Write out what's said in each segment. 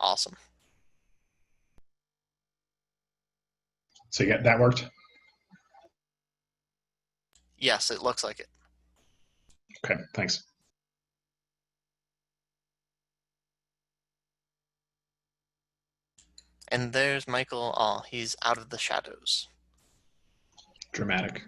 awesome. So yeah, that worked. Yes, it looks like it. Okay, thanks. And there's Michael. Oh, he's out of the shadows. Dramatic.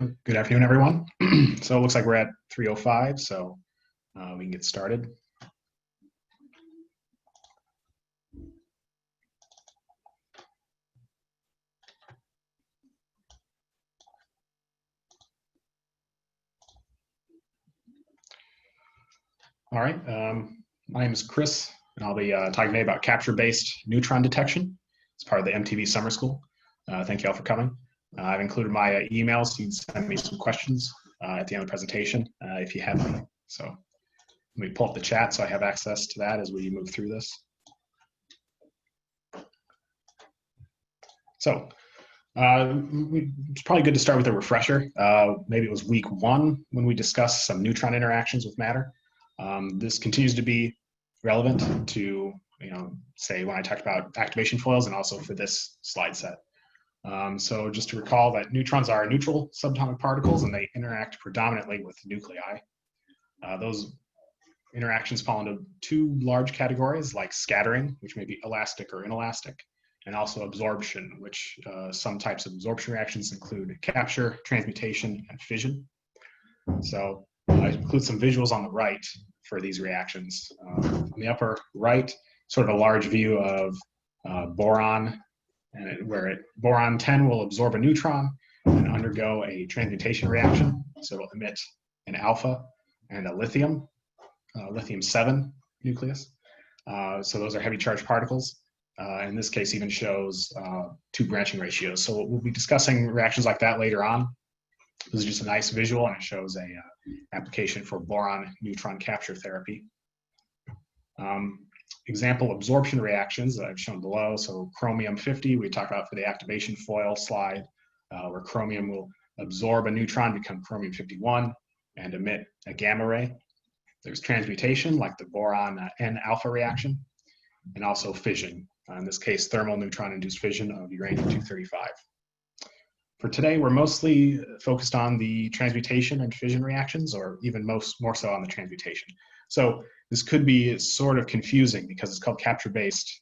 Good afternoon, everyone. So it looks like we're at 3:05, so we can get started. All right. My name is Chris, and I'll be talking today about capture-based neutron detection. It's part of the MTV Summer School. Thank you all for coming. I've included my emails, so you can send me some questions at the end of the presentation if you have any. So let me pull up the chat so I have access to that as we move through this. So it's probably good to start with a refresher. Maybe it was week 1 when we discussed some neutron interactions with matter. This continues to be relevant to, say when I talked about activation foils and also for this slide set. So just to recall that neutrons are neutral subatomic particles and they interact predominantly with nuclei. Those interactions fall into 2 large categories, like scattering, which may be elastic or inelastic, and also absorption, which some types of absorption reactions include capture, transmutation, and fission. So I include some visuals on the right for these reactions. On the upper right, sort of a large view of boron, and where boron 10 will absorb a neutron and undergo a transmutation reaction. So it'll emit an alpha and a lithium 7 nucleus. So those are heavy charged particles. In this case, even shows 2 branching ratios. So we'll be discussing reactions like that later on. This is just a nice visual, and it shows a application for boron neutron capture therapy. Example absorption reactions that I've shown below. So chromium 50, we talked about for the activation foil slide, where chromium will absorb a neutron, become chromium 51, and emit a gamma ray. There's transmutation, like the boron N alpha reaction, and also fission. In this case, thermal neutron-induced fission of uranium-235. For today, we're mostly focused on the transmutation and fission reactions, or even more so on the transmutation. So this could be sort of confusing because it's called capture-based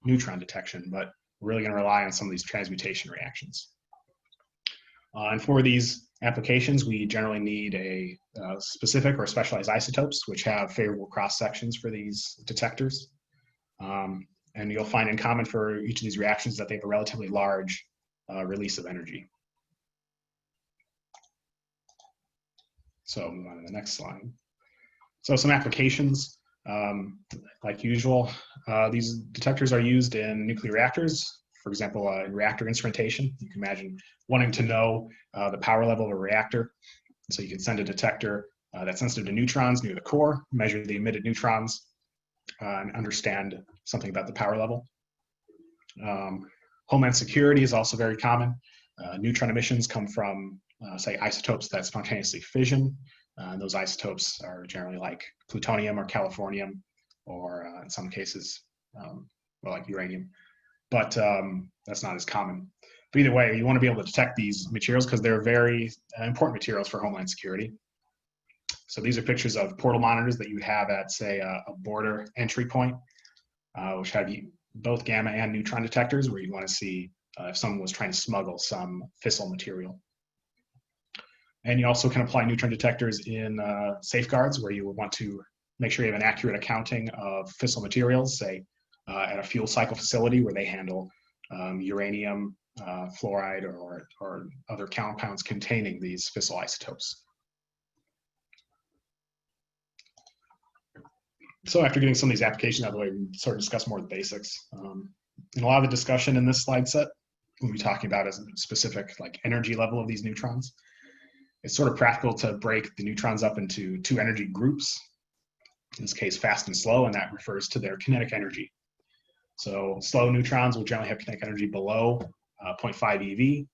neutron detection, but we're really going to rely on some of these transmutation reactions. And for these applications, we generally need a specific or specialized isotopes, which have favorable cross sections for these detectors. And you'll find in common for each of these reactions that they have a relatively large release of energy. So move on to the next slide. So some applications, like usual, these detectors are used in nuclear reactors. For example, in reactor instrumentation, you can imagine wanting to know the power level of a reactor. So you can send a detector that's sensitive to neutrons near the core, measure the emitted neutrons, and understand something about the power level. Homeland security is also very common. Neutron emissions come from, say, isotopes that spontaneously fission. Those isotopes are generally like plutonium or californium, or in some cases, like uranium. But that's not as common. But either way, you want to be able to detect these materials because they're very important materials for Homeland Security. So these are pictures of portal monitors that you have at, say, a border entry point, which have both gamma and neutron detectors, where you want to see if someone was trying to smuggle some fissile material. And you also can apply neutron detectors in safeguards, where you would want to make sure you have an accurate accounting of fissile materials, say, at a fuel cycle facility where they handle uranium, fluoride, or other compounds containing these fissile isotopes. So after getting some of these applications out of the way, we sort of discuss more of the basics. And a lot of the discussion in this slide set, we'll be talking about a specific like energy level of these neutrons. It's sort of practical to break the neutrons up into 2 energy groups, in this case fast and slow, and that refers to their kinetic energy. So slow neutrons will generally have kinetic energy below 0.5 eV,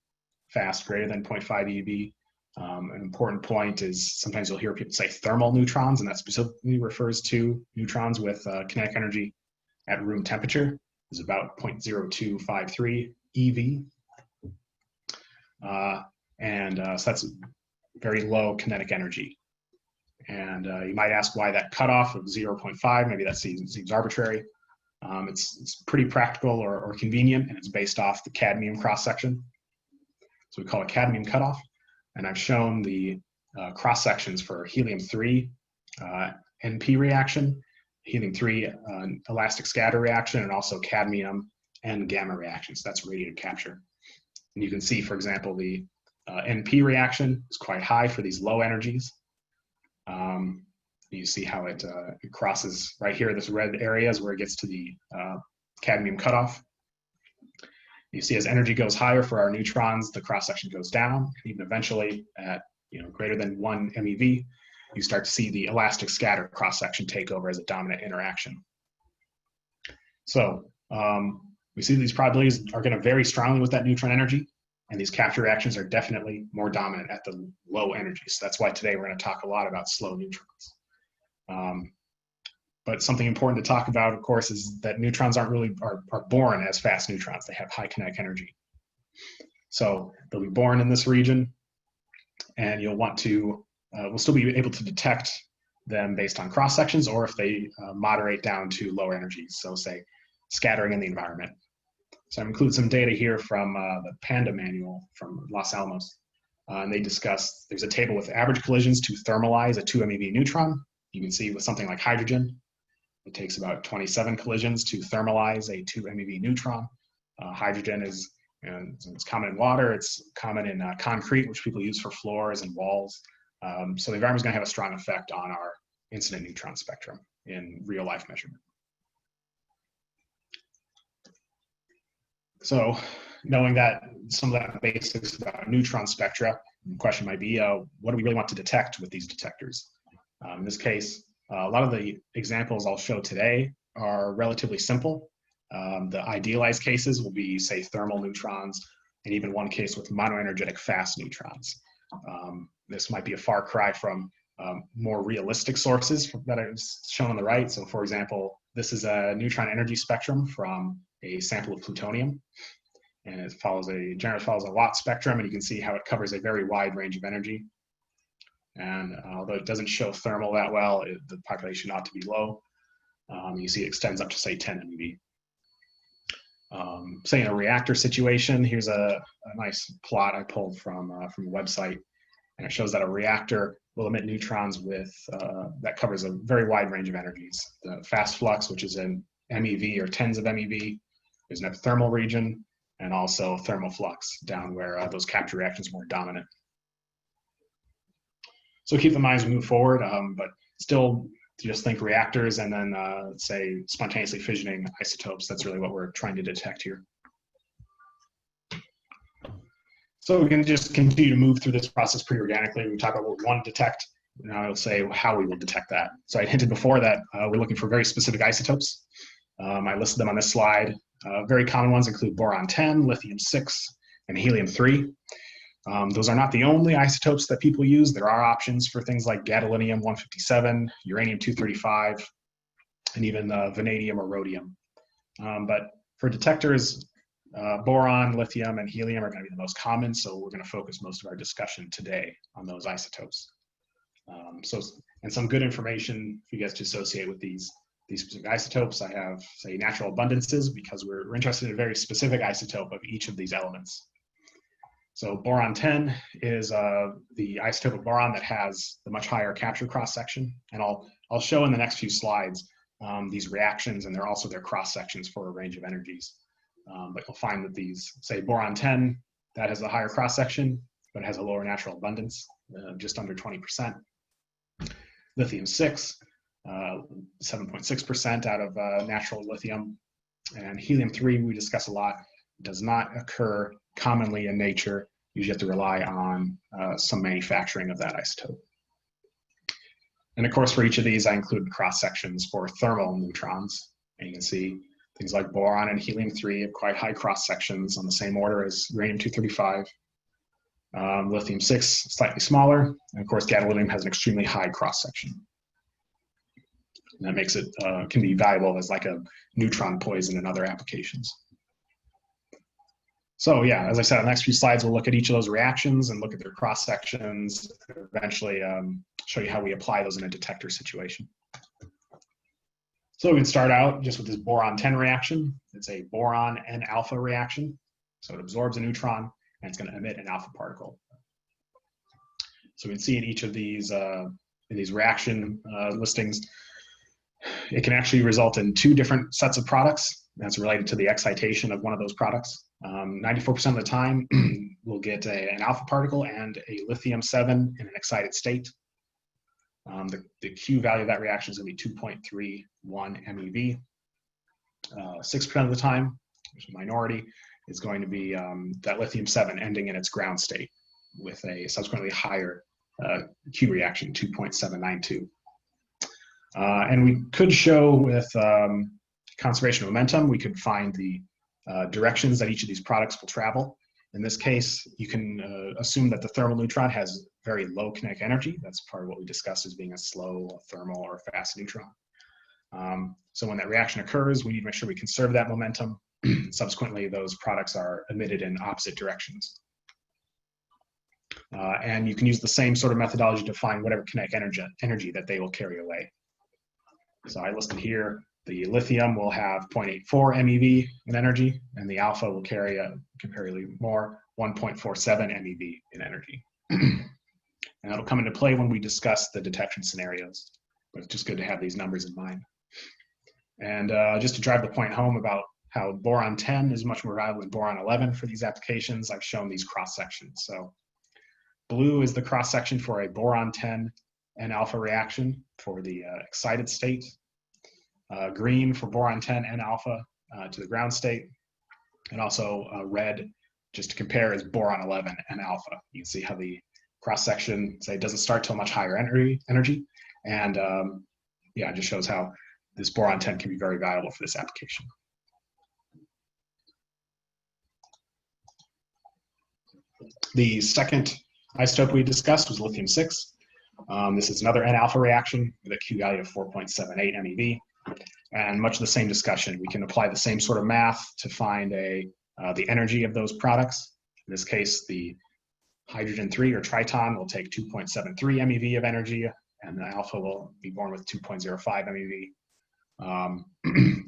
fast greater than 0.5 eV. An important point is sometimes you'll hear people say thermal neutrons, and that specifically refers to neutrons with kinetic energy at room temperature. Is about 0.0253 EV. So that's very low kinetic energy. And you might ask why that cutoff of 0.5, maybe that seems arbitrary. It's pretty practical or convenient, and it's based off the cadmium cross-section. So we call it cadmium cutoff. And I've shown the cross sections for Helium-3 NP reaction, Helium-3 elastic scatter reaction, and also cadmium and gamma reactions. That's radiative capture. And you can see, for example, the NP reaction is quite high for these low energies. You see how it crosses right here. This red area is where it gets to the cadmium cutoff. You see as energy goes higher for our neutrons, the cross section goes down. Even eventually at greater than 1 MeV, you start to see the elastic scatter cross section take over as a dominant interaction. So we see these probabilities are going to vary strongly with that neutron energy, and these capture reactions are definitely more dominant at the low energy. So that's why today we're going to talk a lot about slow neutrons. But something important to talk about, of course, is that neutrons are born as fast neutrons. They have high kinetic energy. So they'll be born in this region, and you'll want to, we'll still be able to detect them based on cross sections, or if they moderate down to lower energies, so say scattering in the environment. So I've included some data here from the PANDA manual from Los Alamos. And they discuss, there's a table with average collisions to thermalize a 2 MeV neutron. You can see with something like hydrogen, it takes about 27 collisions to thermalize a 2 MeV neutron. Hydrogen is it's common in water, it's common in concrete, which people use for floors and walls. So the environment is going to have a strong effect on our incident neutron spectrum in real life measurement. So knowing that some of that basics about neutron spectra, the question might be, what do we really want to detect with these detectors? In this case, a lot of the examples I'll show today are relatively simple. The idealized cases will be, say, thermal neutrons, and even one case with monoenergetic fast neutrons. This might be a far cry from more realistic sources that I've shown on the right. So for example, this is a neutron energy spectrum from a sample of plutonium, and it generally follows a Watt spectrum, and you can see how it covers a very wide range of energy. And although it doesn't show thermal that well, the population ought to be low. You see it extends up to, say, 10 MeV. Say in a reactor situation, here's a nice plot I pulled from a website, and it shows that a reactor will emit neutrons with that covers a very wide range of energies. The fast flux, which is in MeV or tens of MeV, there's an epithermal region, and also thermal flux down where those capture reactions are more dominant. So keep in mind as we move forward, but still just think reactors and then say spontaneously fissioning isotopes. That's really what we're trying to detect here. So we can just continue to move through this process pretty organically. We talk about what we want to detect. Now I'll say how we will detect that. So I hinted before that we're looking for very specific isotopes. I listed them on this slide. Very common ones include boron-10, lithium-6, and helium-3. Those are not the only isotopes that people use. There are options for things like gadolinium-157, uranium-235, and even vanadium or rhodium. But for detectors, boron, lithium, and helium are going to be the most common, so we're going to focus most of our discussion today on those isotopes. And some good information for you guys to associate with these specific isotopes. I have, say, natural abundances, because we're interested in a very specific isotope of each of these elements. So boron-10 is the isotope of boron that has the much higher capture cross-section. And I'll show in the next few slides these reactions, and they're also their cross-sections for a range of energies. But you'll find that these, say, boron-10, that has a higher cross-section, but has a lower natural abundance, just under 20%. Lithium-6, 7.6% out of natural lithium. And helium-3, we discuss a lot, does not occur commonly in nature. You usually have to rely on some manufacturing of that isotope. And of course, for each of these, I include cross sections for thermal neutrons. And you can see things like boron and helium-3 have quite high cross sections on the same order as uranium-235. Lithium-6, slightly smaller. And of course, gadolinium has an extremely high cross section. And that makes it, can be valuable as like a neutron poison in other applications. So yeah, as I said, on the next few slides, we'll look at each of those reactions and look at their cross sections, eventually show you how we apply those in a detector situation. So we can start out just with this boron-10 reaction. It's a boron N-alpha reaction. So it absorbs a neutron, and it's going to emit an alpha particle. So we'd see in each of these reaction listings, it can actually result in two different sets of products that's related to the excitation of one of those products. 94% of the time, we'll get an alpha particle and a lithium-7 in an excited state. The Q value of that reaction is going to be 2.31 MeV. 6% of the time, which is a minority, is going to be that lithium-7 ending in its ground state with a subsequently higher Q reaction, 2.792. And we could show with conservation of momentum, we could find the directions that each of these products will travel. In this case, you can assume that the thermal neutron has very low kinetic energy. That's part of what we discussed as being a slow thermal or fast neutron. So when that reaction occurs, we need to make sure we conserve that momentum. Subsequently, those products are emitted in opposite directions. And you can use the same sort of methodology to find whatever kinetic energy that they will carry away. So I listed here, the lithium will have 0.84 MeV in energy, and the alpha will carry comparatively more, 1.47 MeV in energy. And that'll come into play when we discuss the detection scenarios, but it's just good to have these numbers in mind. And just to drive the point home about how boron-10 is much more valuable than boron-11 for these applications, I've shown these cross sections. So blue is the cross section for a boron-10 N alpha reaction for the excited state. Green for boron-10 N alpha to the ground state. And also red, just to compare, is boron-11 N alpha. You can see how the cross section, say, doesn't start till much higher energy. And yeah, it just shows how this boron-10 can be very valuable for this application. The second isotope we discussed was lithium-6. This is another N-alpha reaction with a Q value of 4.78 MeV. And much of the same discussion. We can apply the same sort of math to find the energy of those products. In this case, the hydrogen-3 or triton will take 2.73 MeV of energy, and the alpha will be born with 2.05 MeV.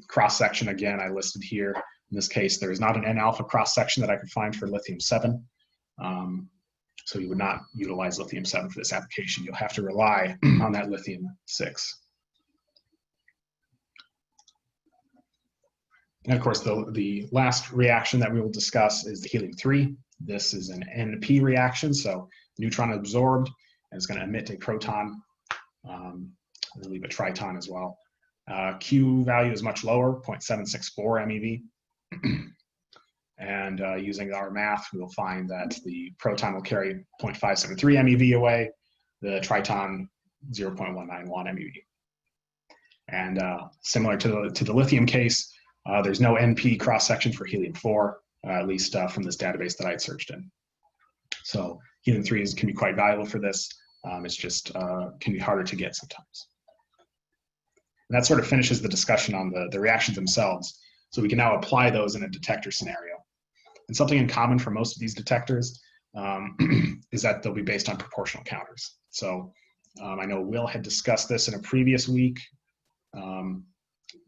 Cross-section, again, I listed here. In this case, there is not an N-alpha cross-section that I could find for lithium-7. So you would not utilize lithium-7 for this application. You'll have to rely on that lithium-6. And of course, the last reaction that we will discuss is the Helium-3. This is an NP reaction, so neutron absorbed, and it's going to emit a proton, I believe a triton as well. Q value is much lower, 0.764 MeV. And using our math, we will find that the proton will carry 0.573 MeV away, the triton 0.191 MeV. And similar to the lithium case, there's no NP cross-section for helium-4, at least from this database that I had searched in. So helium-3 can be quite valuable for this. It's just can be harder to get sometimes. And that sort of finishes the discussion on the reactions themselves. So we can now apply those in a detector scenario. And something in common for most of these detectors is that they'll be based on proportional counters. So I know Will had discussed this in a previous week.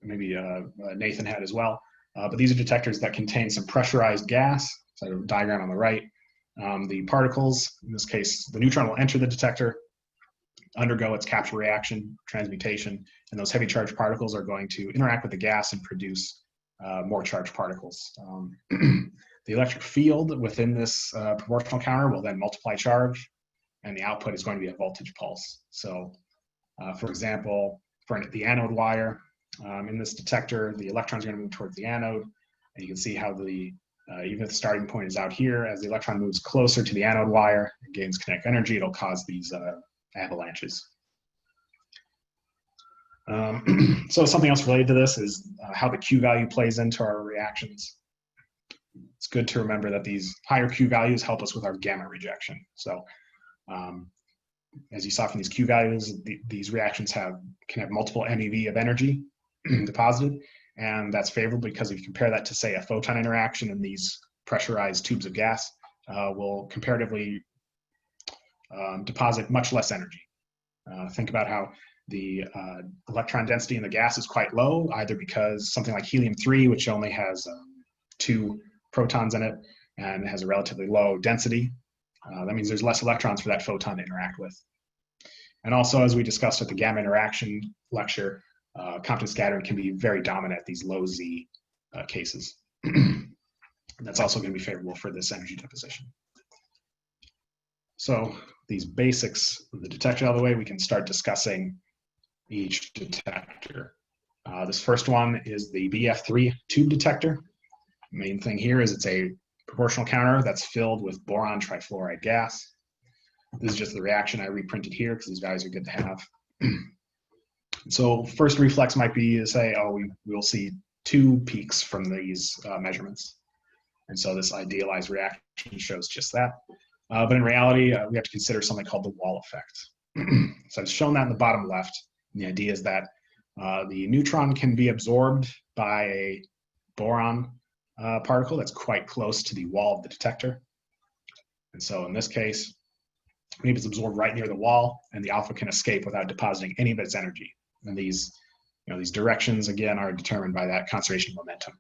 Maybe Nathan had as well. But these are detectors that contain some pressurized gas. So a diagram on the right. The particles, in this case, the neutron will enter the detector, undergo its capture reaction, transmutation, and those heavy charged particles are going to interact with the gas and produce more charged particles. The electric field within this proportional counter will then multiply charge, and the output is going to be a voltage pulse. So, for example, for the anode wire, in this detector, the electrons are going to move towards the anode, and you can see how even if the starting point is out here, as the electron moves closer to the anode wire, it gains kinetic energy, it'll cause these avalanches. So something else related to this is how the Q value plays into our reactions. It's good to remember that these higher Q values help us with our gamma rejection. So as you saw from these Q values, these reactions can have multiple MeV of energy deposited, and that's favorable because if you compare that to, say, a photon interaction in these pressurized tubes of gas, will comparatively deposit much less energy. Think about how the electron density in the gas is quite low, either because something like helium-3, which only has 2 protons in it and has a relatively low density, That means there's less electrons for that photon to interact with. And also, as we discussed at the gamma interaction lecture, Compton scattering can be very dominant at these low Z cases. And that's also going to be favorable for this energy deposition. So these basics of the detector out of the way, we can start discussing each detector. This first one is the Bf3 Tube Detector. The main thing here is it's a proportional counter that's filled with boron trifluoride gas. This is just the reaction I reprinted here because these values are good to have. So first reflex might be to say, oh, we'll see two peaks from these measurements. And so this idealized reaction shows just that. But in reality, we have to consider something called the wall effect. So I've shown that in the bottom left. And the idea is that the neutron can be absorbed by a boron particle that's quite close to the wall of the detector. And so in this case, maybe it's absorbed right near the wall, and the alpha can escape without depositing any of its energy. And these directions, again, are determined by that conservation of momentum.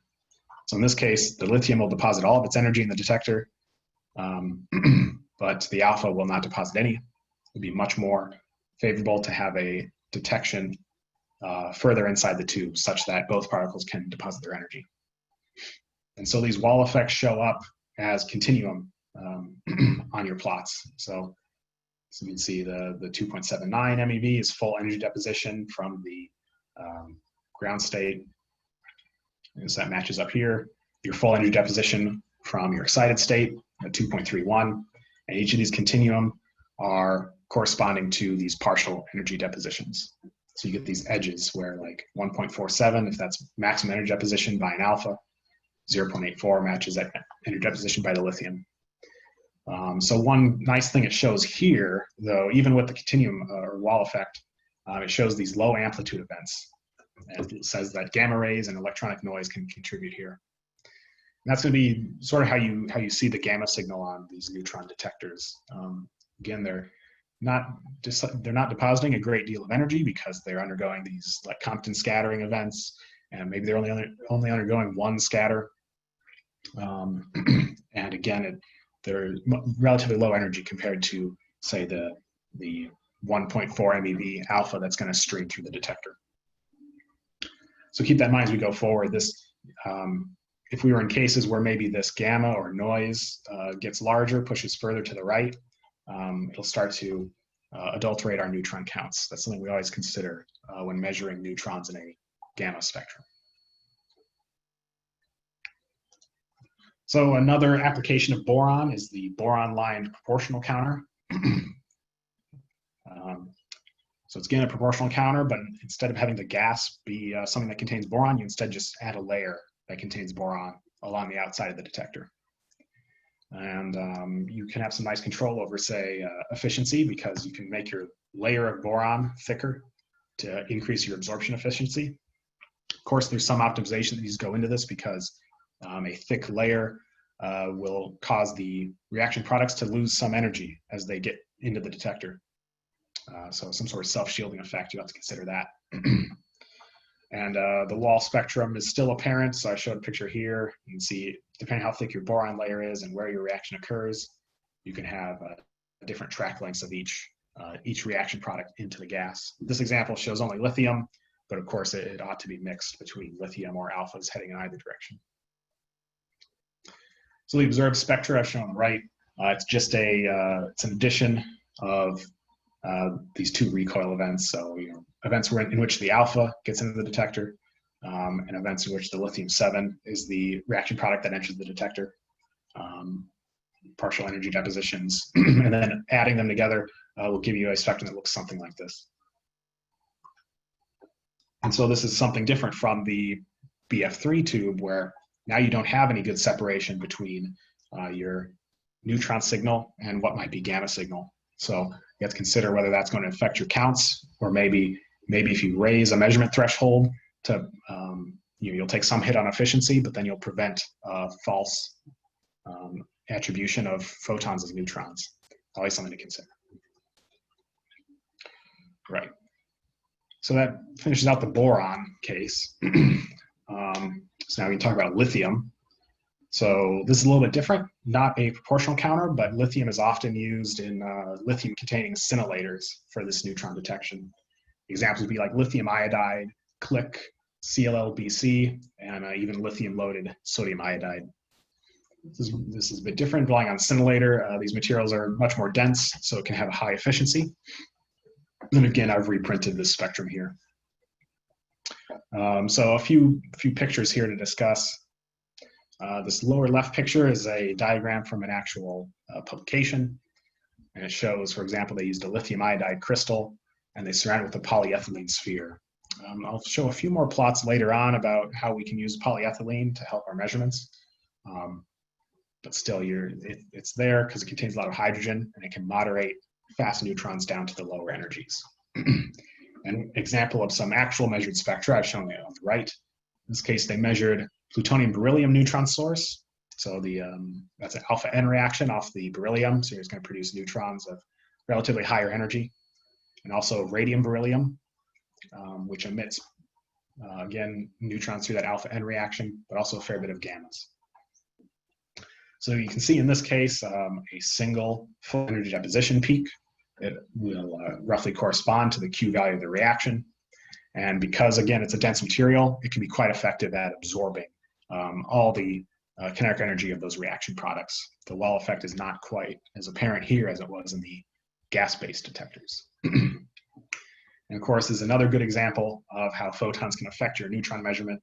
So in this case, the lithium will deposit all of its energy in the detector, but the alpha will not deposit any. It would be much more favorable to have a detection further inside the tube such that both particles can deposit their energy. And so these wall effects show up as continuum on your plots. So you can see the 2.79 MeV is full energy deposition from the ground state. And so that matches up here. Your full energy deposition from your excited state at 2.31. And each of these continuum are corresponding to these partial energy depositions. So you get these edges where like 1.47, if that's maximum energy deposition by an alpha, 0.84 matches that energy deposition by the lithium. So one nice thing it shows here, though, even with the continuum or wall effect, it shows these low amplitude events. And it says that gamma rays and electronic noise can contribute here. And that's going to be sort of how you see the gamma signal on these neutron detectors. Again, they're not depositing a great deal of energy because they're undergoing these like Compton scattering events, and maybe they're only undergoing one scatter. And again, they're relatively low energy compared to, say, the 1.4 MeV alpha that's going to stream through the detector. So keep that in mind as we go forward. This, if we were in cases where maybe this gamma or noise gets larger, pushes further to the right, it'll start to adulterate our neutron counts. That's something we always consider when measuring neutrons in a gamma spectrum. So another application of boron is the Boron-Lined proportional counter. So it's again a proportional counter, but instead of having the gas be something that contains boron, you instead just add a layer that contains boron along the outside of the detector. And you can have some nice control over, say, efficiency, because you can make your layer of boron thicker to increase your absorption efficiency. Of course, there's some optimization that needs to go into this because a thick layer will cause the reaction products to lose some energy as they get into the detector. So some sort of self-shielding effect, you have to consider that. And the wall spectrum is still apparent, so I showed a picture here. You can see, depending on how thick your boron layer is and where your reaction occurs, you can have different track lengths of each reaction product into the gas. This example shows only lithium, but of course it ought to be mixed between lithium or alphas heading in either direction. So the observed spectra I've shown on the right, it's just it's an addition of these two recoil events. So events in which the alpha gets into the detector, and events in which the lithium-7 is the reaction product that enters the detector. Partial energy depositions, and then adding them together will give you a spectrum that looks something like this. And so this is something different from the Bf3 tube, where now you don't have any good separation between your neutron signal and what might be gamma signal. So you have to consider whether that's going to affect your counts, or maybe if you raise a measurement threshold to, you'll take some hit on efficiency, but then you'll prevent false attribution of photons as neutrons. Always something to consider. Right. So that finishes out the boron case. So now we can talk about lithium. So this is a little bit different, not a proportional counter, but lithium is often used in lithium-containing scintillators for this neutron detection. Examples would be like lithium iodide, CLIC, CLLBC, and even lithium-loaded sodium iodide. This is a bit different. Relying on scintillator, these materials are much more dense, so it can have a high efficiency. And again, I've reprinted this spectrum here. So a few pictures here to discuss. This lower left picture is a diagram from an actual publication. And it shows, for example, they used a lithium iodide crystal and they surrounded it with a polyethylene sphere. I'll show a few more plots later on about how we can use polyethylene to help our measurements. But still, it's there because it contains a lot of hydrogen and it can moderate fast neutrons down to the lower energies. An example of some actual measured spectra I've shown you on the right. In this case, they measured plutonium-beryllium neutron source. So that's an alpha N reaction off the beryllium. So it's going to produce neutrons of relatively higher energy. And also radium-beryllium, which emits, again, neutrons through that alpha N reaction, but also a fair bit of gammas. So you can see in this case, a single full energy deposition peak. It will roughly correspond to the Q value of the reaction. And because, again, it's a dense material, it can be quite effective at absorbing all the kinetic energy of those reaction products. The wall effect is not quite as apparent here as it was in the gas-based detectors. And of course, is another good example of how photons can affect your neutron measurement.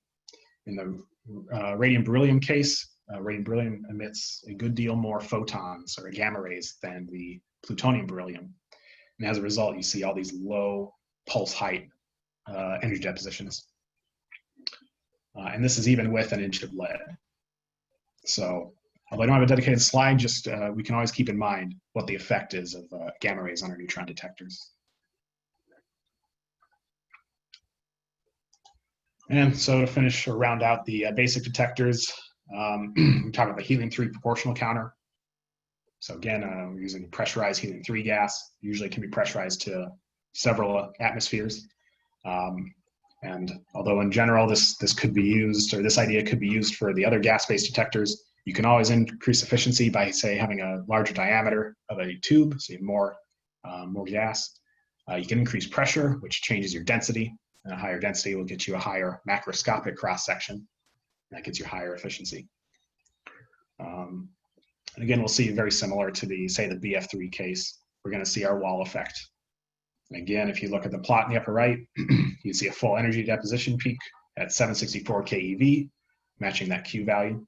In the radium-beryllium case, radium-beryllium emits a good deal more photons or gamma rays than the plutonium-beryllium. And as a result, you see all these low pulse height energy depositions. And this is even with an inch of lead. So although I don't have a dedicated slide, just we can always keep in mind what the effect is of gamma rays on our neutron detectors. And so to finish or round out the basic detectors, we talk about the Helium-3 proportional counter. So again, we're using pressurized Helium-3 gas. Usually can be pressurized to several atmospheres. And although in general this could be used, or this idea could be used for the other gas-based detectors, you can always increase efficiency by, say, having a larger diameter of a tube, so you have more gas. You can increase pressure, which changes your density, and a higher density will get you a higher macroscopic cross-section. That gets you higher efficiency. And again, we'll see very similar to the, say, the Bf3 case. We're going to see our wall effect. And again, if you look at the plot in the upper right, you see a full energy deposition peak at 764 keV, matching that Q value.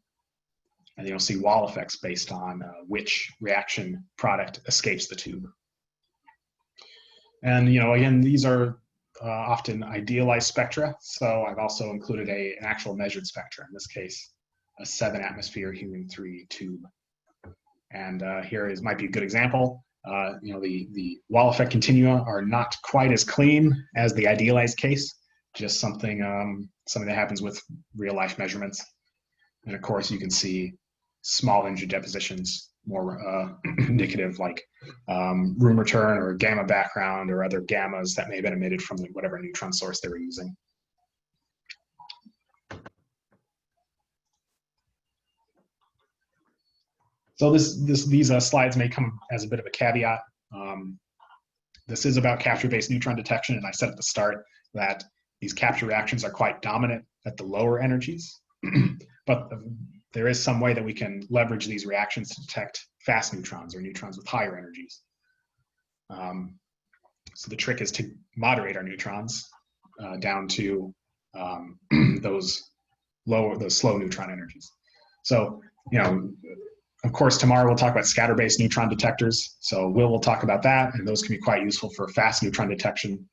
And you'll see wall effects based on which reaction product escapes the tube. And again, these are often idealized spectra. So I've also included an actual measured spectra, in this case, a 7-atmosphere Helium-3 tube. And here might be a good example. The wall effect continua are not quite as clean as the idealized case, just something that happens with real life measurements. And of course, you can see small energy depositions, more indicative, like room return or gamma background or other gammas that may have been emitted from whatever neutron source they were using. So these slides may come as a bit of a caveat. This is about capture-based neutron detection, and I said at the start that these capture reactions are quite dominant at the lower energies, but there is some way that we can leverage these reactions to detect fast neutrons or neutrons with higher energies. So the trick is to moderate our neutrons down to those slow neutron energies. So, of course, tomorrow we'll talk about scatter-based neutron detectors. So we'll talk about that, and those can be quite useful for fast neutron detection.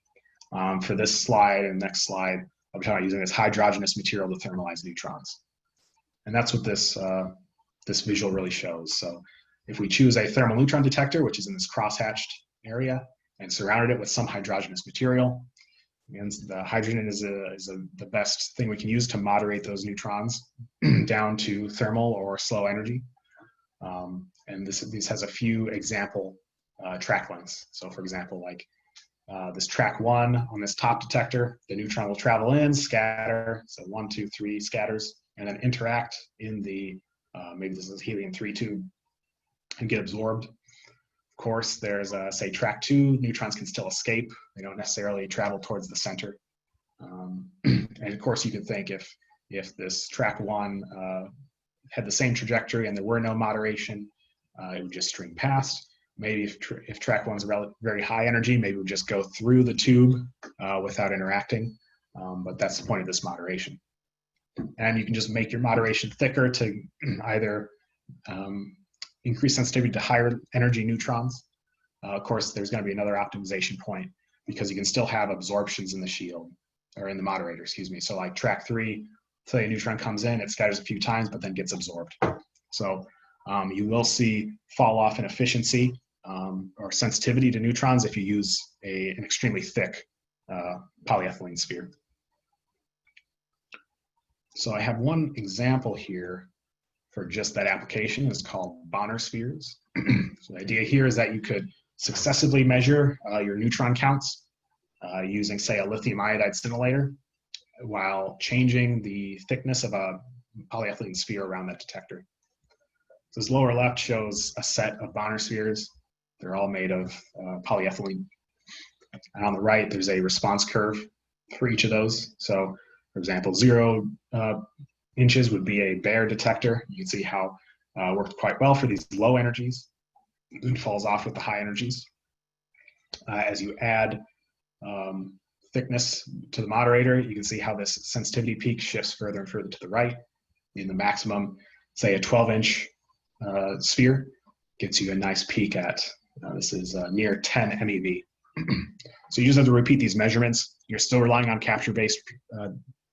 For this slide and next slide, I'll be talking about using this hydrogenous material to thermalize neutrons. And that's what this visual really shows. So if we choose a thermal neutron detector, which is in this crosshatched area, and surrounded it with some hydrogenous material, and the hydrogen is the best thing we can use to moderate those neutrons down to thermal or slow energy. And this has a few example track lengths. So for example, like this track 1 on this top detector, the neutron will travel in, scatter, so 1, 2, 3 scatters, and then interact in the maybe this is Helium 3 tube, and get absorbed. Of course, there's, say, track 2, neutrons can still escape. They don't necessarily travel towards the center. And of course, you could think if this track 1 had the same trajectory and there were no moderation, it would just stream past. Maybe if track 1's very high energy, maybe it would just go through the tube without interacting. But that's the point of this moderation. And you can just make your moderation thicker to either increase sensitivity to higher energy neutrons. Of course, there's going to be another optimization point because you can still have absorptions in the shield, or in the moderator, excuse me. So like track 3, say a neutron comes in, it scatters a few times, but then gets absorbed. So you will see fall off in efficiency or sensitivity to neutrons if you use an extremely thick polyethylene sphere. So I have one example here for just that application. It's called Bonner spheres. So the idea here is that you could successively measure your neutron counts using, say, a lithium iodide scintillator while changing the thickness of a polyethylene sphere around that detector. So this lower left shows a set of Bonner spheres. They're all made of polyethylene. And on the right, there's a response curve for each of those. So, for example, 0 inches would be a bare detector. You can see how it worked quite well for these low energies. It falls off with the high energies. As you add thickness to the moderator, you can see how this sensitivity peak shifts further and further to the right. In the maximum, say a 12-inch sphere gets you a nice peak at, this is near 10 MeV. So you just have to repeat these measurements. You're still relying on capture-based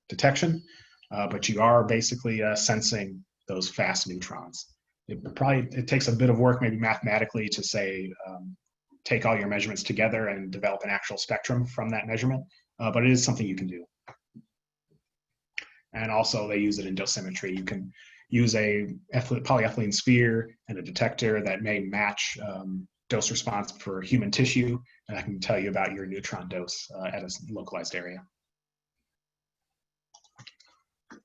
detection, but you are basically sensing those fast neutrons. It takes a bit of work, maybe mathematically, to say, take all your measurements together and develop an actual spectrum from that measurement, but it is something you can do. And also they use it in dosimetry. You can use a polyethylene sphere and a detector that may match dose response for human tissue, and I can tell you about your neutron dose at a localized area.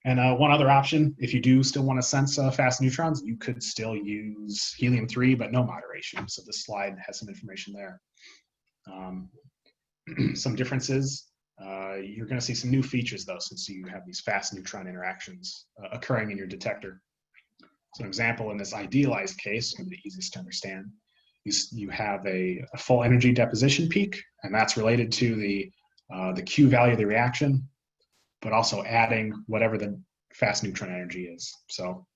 And one other option, if you do still want to sense fast neutrons, you could still use Helium 3, but no moderation. So this slide has some information there. Some differences. You're going to see some new features, though, since you have these fast neutron interactions occurring in your detector. So an example in this idealized case, going to be the easiest to understand, you have a full energy deposition peak, and that's related to the Q value of the reaction, but also adding whatever the fast neutron energy is. So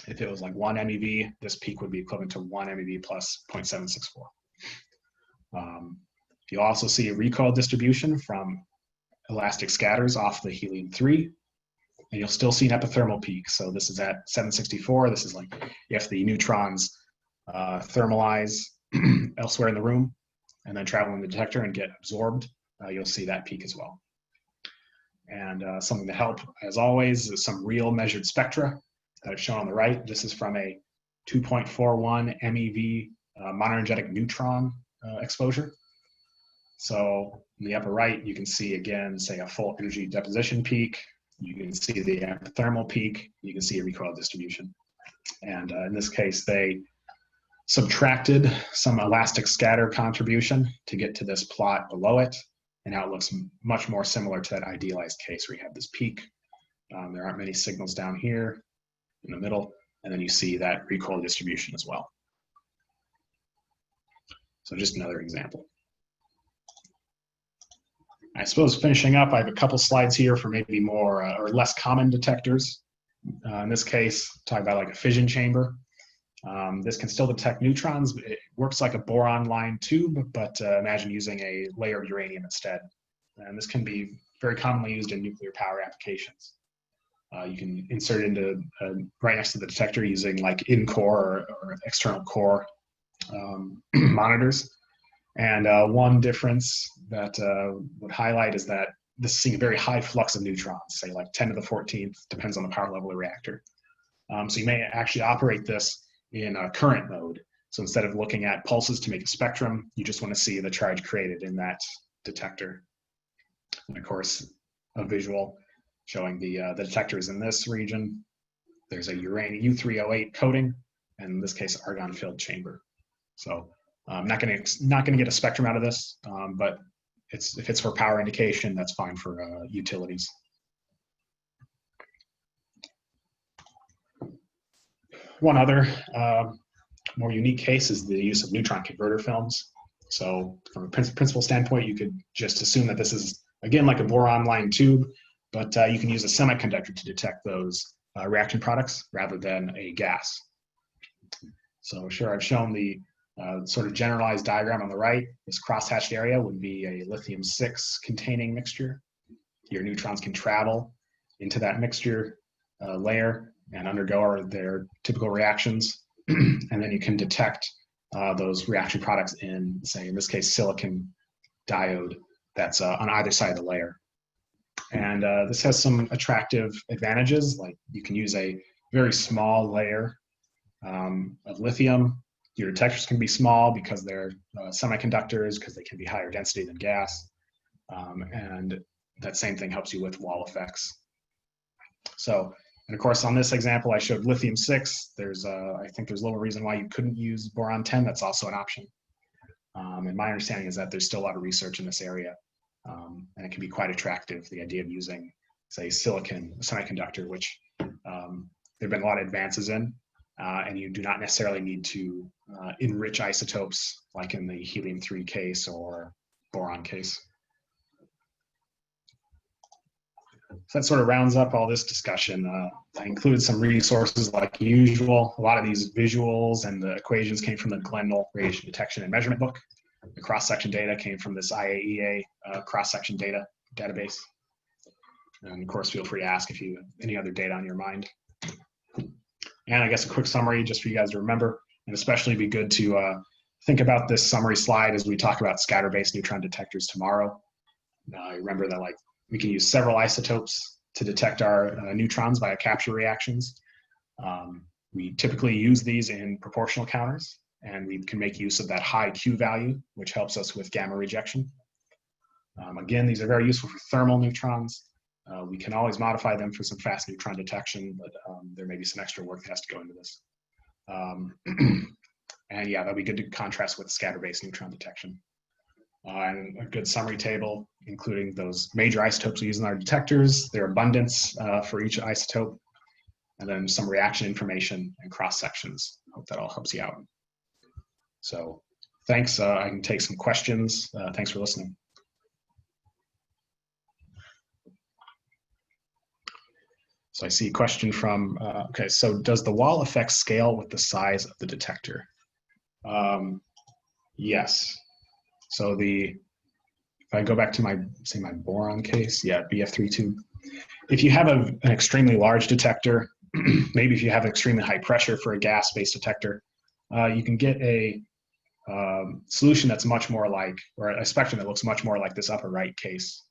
if it was like 1 MeV, this peak would be equivalent to 1 MeV plus 0.764. You'll also see a recoil distribution from elastic scatters off the Helium 3, and you'll still see an epithermal peak. So this is at 764. This is like if the neutrons thermalize elsewhere in the room and then travel in the detector and get absorbed, you'll see that peak as well. And something to help, as always, is some real measured spectra that are shown on the right. This is from a 2.41 MeV monoenergetic neutron exposure. So in the upper right, you can see, again, say a full energy deposition peak. You can see the epithermal peak. You can see a recoil distribution. And in this case, they subtracted some elastic scatter contribution to get to this plot below it. And now it looks much more similar to that idealized case where you have this peak. There aren't many signals down here in the middle, and then you see that recoil distribution as well. So just another example. I suppose finishing up, I have a couple slides here for maybe more or less common detectors. In this case, talk about like a fission chamber. This can still detect neutrons. It works like a boron-lined tube, but imagine using a layer of uranium instead. And this can be very commonly used in nuclear power applications. You can insert it into right next to the detector using like in-core or external core monitors. And one difference that would highlight is that this is seeing a very high flux of neutrons, say like 10 to the 14th, depends on the power level of the reactor. So you may actually operate this in a current mode. So instead of looking at pulses to make a spectrum, you just want to see the charge created in that detector. And of course, a visual showing the detectors in this region. there's a uranium U3O8 coating, and in this case, argon-filled chamber. So I'm not going to get a spectrum out of this, but if it's for power indication, that's fine for utilities. One other more unique case is the use of neutron converter films. So from a principal standpoint, you could just assume that this is, again, like a boron-lined tube, but you can use a semiconductor to detect those reaction products rather than a gas. So sure, I've shown the sort of generalized diagram on the right. This crosshatched area would be a lithium-6 containing mixture. Your neutrons can travel into that mixture layer and undergo their typical reactions. And then you can detect those reaction products in, say, in this case, silicon diode that's on either side of the layer. And this has some attractive advantages, like you can use a very small layer of lithium. Your detectors can be small because they're semiconductors, because they can be higher density than gas. And that same thing helps you with wall effects. So, and of course, on this example, I showed lithium-6. I think there's little reason why you couldn't use boron-10. That's also an option. And my understanding is that there's still a lot of research in this area. And it can be quite attractive, the idea of using, say, silicon semiconductor, which there have been a lot of advances in. And you do not necessarily need to enrich isotopes like in the Helium-3 case or boron case. So that sort of rounds up all this discussion. I included some resources like usual. A lot of these visuals and the equations came from the Glendale Radiation Detection and Measurement book. The cross-section data came from this IAEA cross-section data database. And of course, feel free to ask if you have any other data on your mind. And I guess a quick summary just for you guys to remember, and especially be good to think about this summary slide as we talk about scatter-based neutron detectors tomorrow. Remember that we can use several isotopes to detect our neutrons via capture reactions. We typically use these in proportional counters, and we can make use of that high Q value, which helps us with gamma rejection. Again, these are very useful for thermal neutrons. We can always modify them for some fast neutron detection, but there may be some extra work that has to go into this. And yeah, that'll be good to contrast with scatter-based neutron detection. And a good summary table, including those major isotopes we use in our detectors, their abundance for each isotope, and then some reaction information and cross-sections. Hope that all helps you out. So thanks. I can take some questions. Thanks for listening. So I see a question from, okay, so does the wall effect scale with the size of the detector? Yes. So if I go back to my boron case, yeah, Bf3 tube. If you have an extremely large detector, maybe if you have extremely high pressure for a gas-based detector, you can get a solution that's much more like, or a spectrum that looks much more like this upper right case.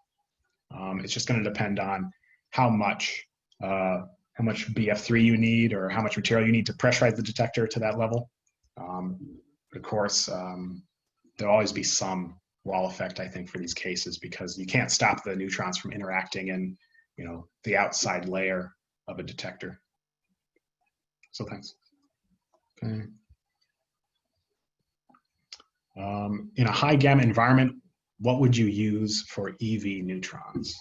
It's just going to depend on how much Bf3 you need or how much material you need to pressurize the detector to that level. Of course, there'll always be some wall effect, I think, for these cases because you can't stop the neutrons from interacting in, the outside layer of a detector. So thanks. Okay. In a high gamma environment, what would you use for EV neutrons?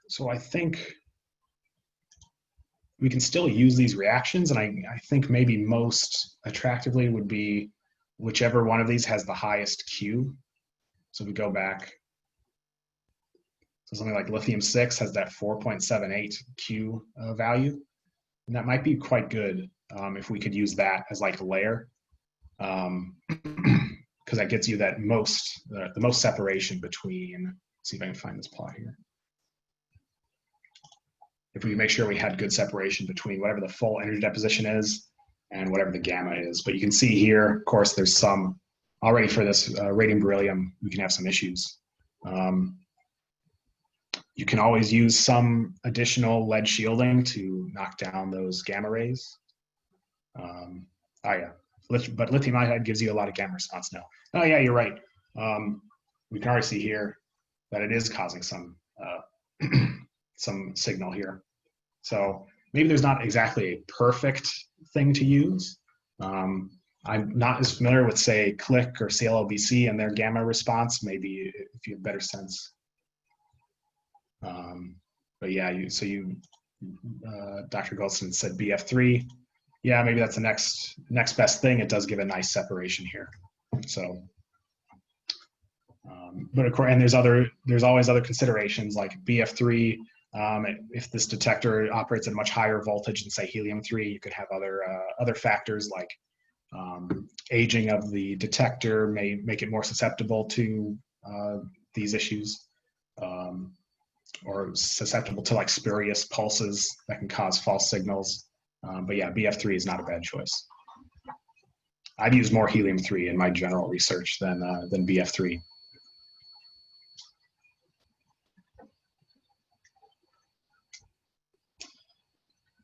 So I think we can still use these reactions, and I think maybe most attractively would be whichever one of these has the highest Q. So we go back. So something like lithium-6 has that 4.78 Q value, and that might be quite good if we could use that as like a layer, because that gets you that the most separation between. Let's see if I can find this plot here. If we make sure we had good separation between whatever the full energy deposition is and whatever the gamma is. But you can see here, of course, there's some, already for this radium beryllium, we can have some issues. You can always use some additional lead shielding to knock down those gamma rays. Yeah, but lithium iodide gives you a lot of gamma response now. Oh yeah, you're right. We can already see here that it is causing some some signal here. So maybe there's not exactly a perfect thing to use. I'm not as familiar with, say, Click or CLLBC and their gamma response. Maybe if you have a better sense. But yeah, Dr. Goldston said Bf3. Yeah, maybe that's the next best thing. It does give a nice separation here. So, but of course, and there's always other considerations like Bf3. If this detector operates at a much higher voltage than, say, Helium-3, you could have other factors like aging of the detector may make it more susceptible to these issues, or susceptible to like spurious pulses that can cause false signals. But yeah, Bf3 is not a bad choice. I'd use more Helium-3 in my general research than Bf3.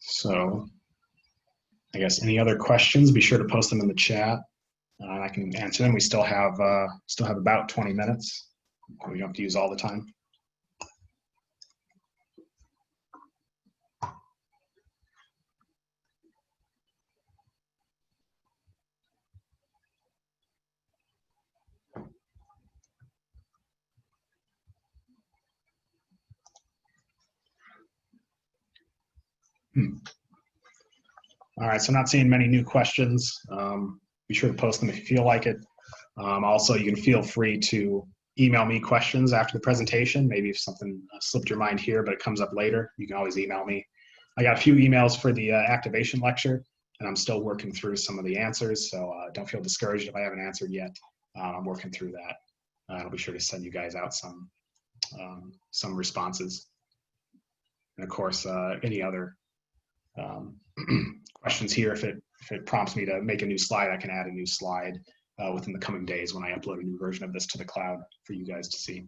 So I guess any other questions, be sure to post them in the chat. I can answer them. We still have about 20 minutes. We don't have to use all the time. All right, so I'm not seeing many new questions. Be sure to post them if you feel like it. Also, you can feel free to email me questions after the presentation. Maybe if something slipped your mind here, but it comes up later, you can always email me. I got a few emails for the activation lecture, and I'm still working through some of the answers, so don't feel discouraged if I haven't answered yet. I'm working through that. I'll be sure to send you guys out some responses. And of course, any other questions here, if it prompts me to make a new slide, I can add a new slide within the coming days when I upload a new version of this to the cloud for you guys to see.